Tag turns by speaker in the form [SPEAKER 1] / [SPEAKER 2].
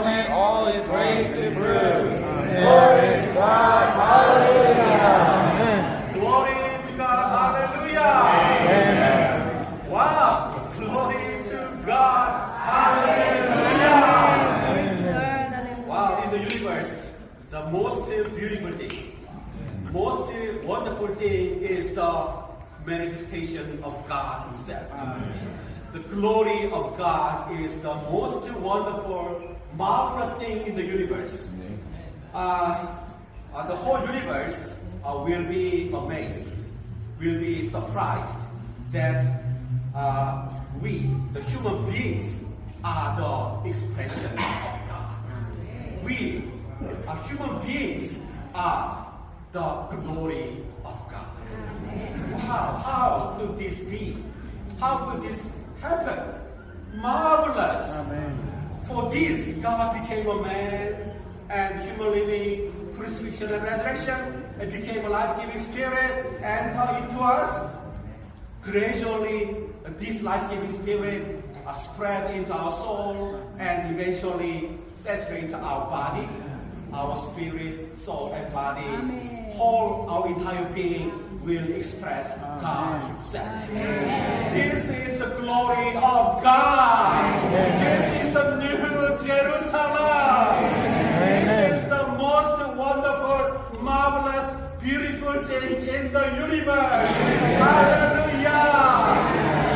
[SPEAKER 1] moment, all is raised to prove. Glory to God, hallelujah.
[SPEAKER 2] Glory to God, hallelujah.
[SPEAKER 1] Amen.
[SPEAKER 2] Wow, glory to God, hallelujah. Wow, in the universe, the most beautiful thing, most wonderful thing is the manifestation of God Himself. The glory of God is the most wonderful, marvelous thing in the universe. The whole universe will be amazed, will be surprised that we, the human beings, are the expression of God. We, human beings, are the glory of God. How could this be? How could this happen? Marvelous.
[SPEAKER 1] Amen.
[SPEAKER 2] For this, God became a man and human living, crucifixion and resurrection, and became a life-giving spirit and into us. Gradually, this life-giving spirit spread into our soul and eventually saturate our body, our spirit, soul, and body. Whole our entire being will express God Himself. This is the glory of God. This is the new